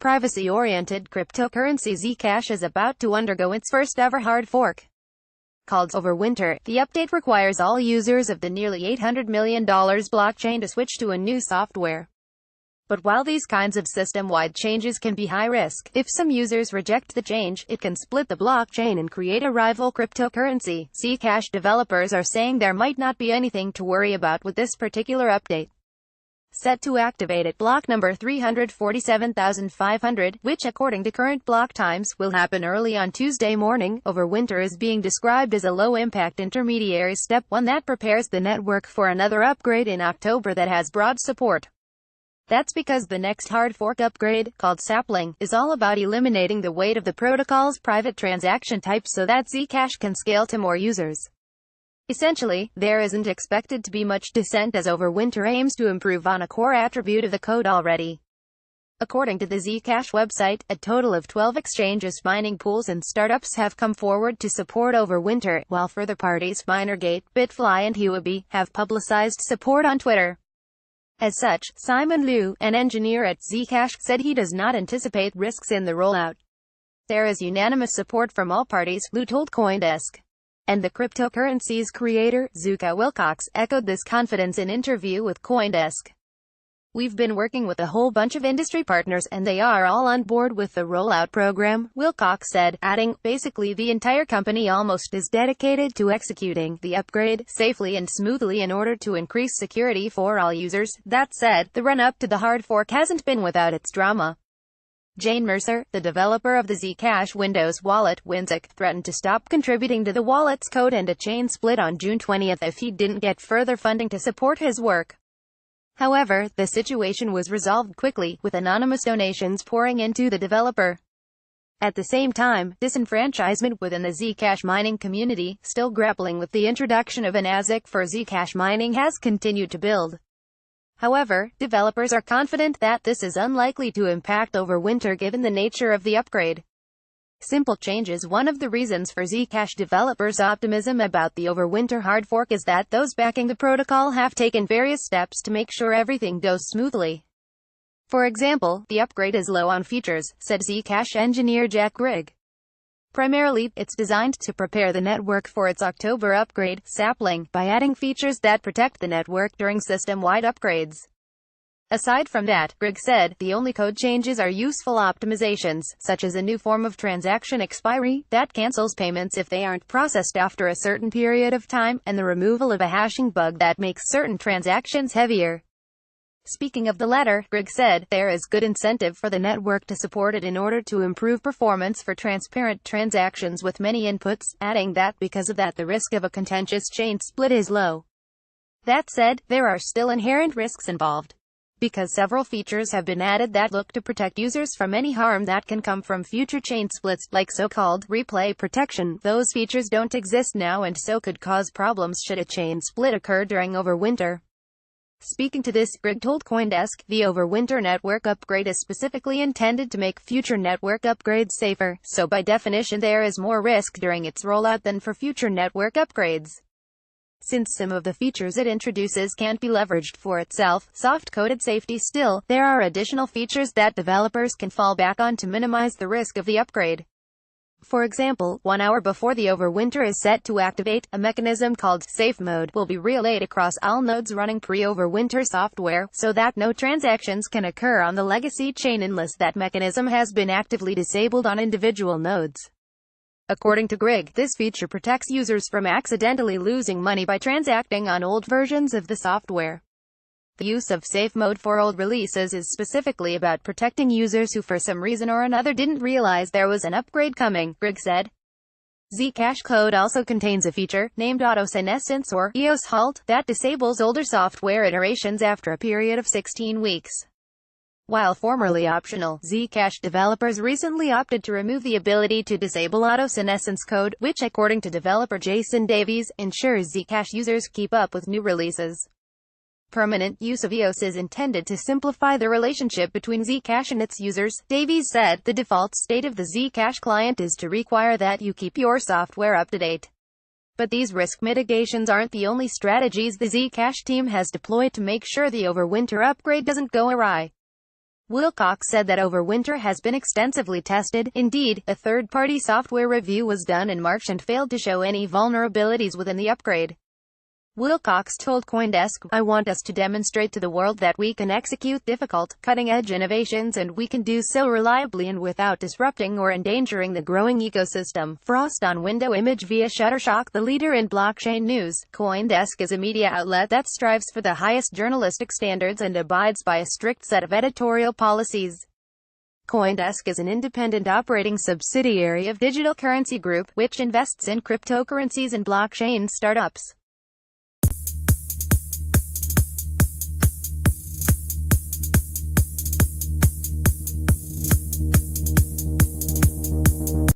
privacy-oriented cryptocurrency Zcash is about to undergo its first-ever hard fork. Called Overwinter, the update requires all users of the nearly $800 million blockchain to switch to a new software. But while these kinds of system-wide changes can be high risk, if some users reject the change, it can split the blockchain and create a rival cryptocurrency. Zcash developers are saying there might not be anything to worry about with this particular update. Set to activate at block number 347,500, which according to current block times, will happen early on Tuesday morning, Overwinter is being described as a low-impact intermediary step, one that prepares the network for another upgrade in October that has broad support. That's because the next hard fork upgrade, called Sapling, is all about eliminating the weight of the protocol's private transaction type so that Zcash can scale to more users. Essentially, there isn't expected to be much dissent as Overwinter aims to improve on a core attribute of the code already. According to the Zcash website, a total of 12 exchanges, mining pools and startups have come forward to support Overwinter, while further parties, Minergate, Bitfly and Huobi, have publicized support on Twitter. As such, Simon Liu, an engineer at Zcash, said he does not anticipate risks in the rollout. There is unanimous support from all parties, Liu told CoinDesk. And the cryptocurrency's creator, Zuka Wilcox, echoed this confidence in interview with CoinDesk. "We've been working with a whole bunch of industry partners and they are all on board with the rollout program," Wilcox said, adding, "Basically the entire company almost is dedicated to executing the upgrade safely and smoothly in order to increase security for all users." That said, the run-up to the hard fork hasn't been without its drama. Jane Mercer, the developer of the Zcash Windows wallet, Winsic, threatened to stop contributing to the wallet's code and a chain split on June 20 if he didn't get further funding to support his work. However, the situation was resolved quickly, with anonymous donations pouring into the developer. At the same time, disenfranchisement within the Zcash mining community, still grappling with the introduction of an ASIC for Zcash mining, has continued to build. However, developers are confident that this is unlikely to impact Overwinter given the nature of the upgrade. Simple changes. One of the reasons for Zcash developers' optimism about the Overwinter hard fork is that those backing the protocol have taken various steps to make sure everything goes smoothly. For example, the upgrade is low on features, said Zcash engineer Jack Grigg. Primarily, it's designed to prepare the network for its October upgrade, Sapling, by adding features that protect the network during system-wide upgrades. Aside from that, Grigg said, the only code changes are useful optimizations, such as a new form of transaction expiry, that cancels payments if they aren't processed after a certain period of time, and the removal of a hashing bug that makes certain transactions heavier. Speaking of the latter, Grigg said, there is good incentive for the network to support it in order to improve performance for transparent transactions with many inputs, adding that because of that the risk of a contentious chain split is low. That said, there are still inherent risks involved. Because several features have been added that look to protect users from any harm that can come from future chain splits, like so-called replay protection, those features don't exist now and so could cause problems should a chain split occur during Overwinter. Speaking to this, Grigg told CoinDesk, the Overwinter network upgrade is specifically intended to make future network upgrades safer, so by definition there is more risk during its rollout than for future network upgrades. Since some of the features it introduces can't be leveraged for itself, soft-coded safety still, there are additional features that developers can fall back on to minimize the risk of the upgrade. For example, 1 hour before the Overwinter is set to activate, a mechanism called Safe Mode will be relayed across all nodes running pre-Overwinter software, so that no transactions can occur on the legacy chain unless that mechanism has been actively disabled on individual nodes. According to Grigg, this feature protects users from accidentally losing money by transacting on old versions of the software. The use of safe mode for old releases is specifically about protecting users who for some reason or another didn't realize there was an upgrade coming, Grigg said. Zcash code also contains a feature, named Auto-Senescence or EOS Halt, that disables older software iterations after a period of 16 weeks. While formerly optional, Zcash developers recently opted to remove the ability to disable Auto-Senescence code, which according to developer Jason Davies, ensures Zcash users keep up with new releases. Permanent use of EOS is intended to simplify the relationship between Zcash and its users, Davies said. The default state of the Zcash client is to require that you keep your software up to date. But these risk mitigations aren't the only strategies the Zcash team has deployed to make sure the Overwinter upgrade doesn't go awry. Wilcox said that Overwinter has been extensively tested. Indeed, a third-party software review was done in March and failed to show any vulnerabilities within the upgrade. Wilcox told CoinDesk, "I want us to demonstrate to the world that we can execute difficult, cutting-edge innovations and we can do so reliably and without disrupting or endangering the growing ecosystem." Frost on window image via Shutterstock. The leader in blockchain news, CoinDesk is a media outlet that strives for the highest journalistic standards and abides by a strict set of editorial policies. CoinDesk is an independent operating subsidiary of Digital Currency Group, which invests in cryptocurrencies and blockchain startups.